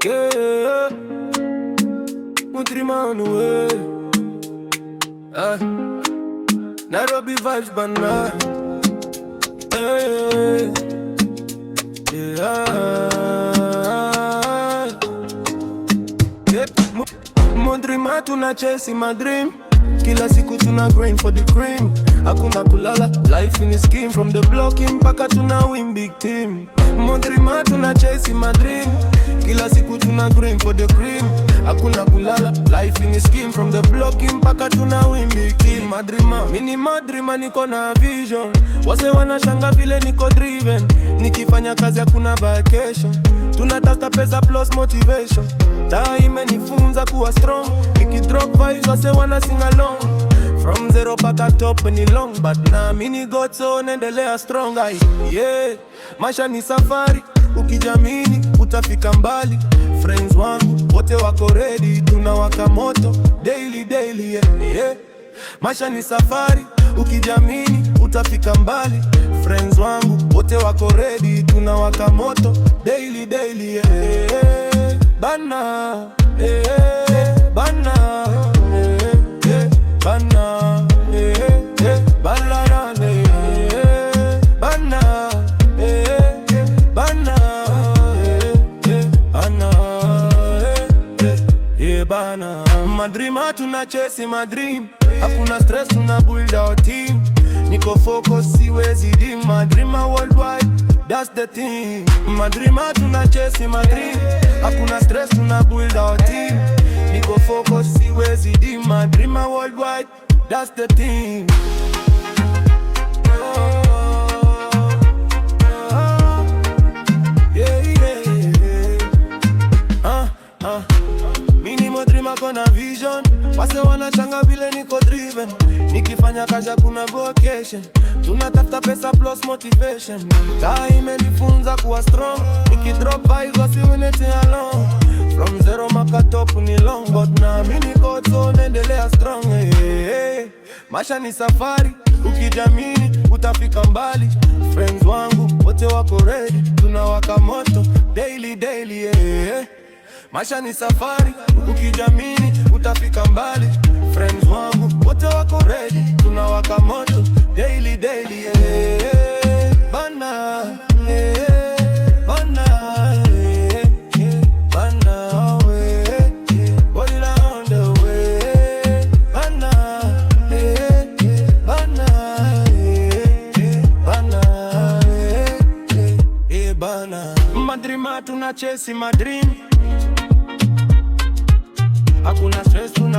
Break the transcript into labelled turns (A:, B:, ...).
A: Yeah, Mutrimanu, Nairobi vibes bana. Mudrima tuna chase my dream. Kila siku tuna grind for the cream. Hakuna kulala, life in a scheme. From the blocking mpaka tuna win big team. Mudrima tuna chase my dream. Kila siku tuna grind for the cream. Hakuna kulala, life in a scheme. From the blocking mpaka tuna win big team. Madrima, mini madrima niko na vision. Wase wanashanga vile niko driven. Nikifanya kazi hakuna vacation. Tunatafuta pesa plus motivation. Taa imenifunza kuwa strong. Nikidrop vibes wase wana sing along. From zero paka top ni long. But na mini God so nendelea strong. Yeah, maisha ni safari. Ukijamini utafika mbali. Friends wangu wote wako ready. Tunawaka moto daily daily, yeah. Maisha ni safari. Ukijamini utafika mbali. Friends wangu wote wako ready. Tunawaka moto daily daily, yeah. Bana, bana, bana, balarane, bana, bana, bana. Madrima tuna chase my dream. Hakuna stress, tuna build our team. Niko focus, siwezi dim. Madrima worldwide, that's the thing. Madrima tuna chase my dream. Hakuna stress, tuna build our team. Niko focus, siwezi dim. Madrima worldwide, that's the thing. Mini madrima kona vision. Wase wanachanga vile niko driven. Nikifanya kazi kuna vocation. Tunatafuta pesa plus motivation. Taa imenifunza kuwa strong. Nikidrop vibes wasiwinete along. From zero maka top ni long. But na mini God so nendelea strong, Maisha ni safari. Ukijamini utafika mbali. Friends wangu wote wako ready. Tunawaka moto daily daily, yeah. Maisha ni safari. Ukijamini utafika mbali. Friends wangu wote wako ready. Tunawaka moto daily daily, yeah. Bana, bana, bana, body down the way. Bana, bana, bana, bana. Madrima tuna chase my dream. Hakuna stress, tuna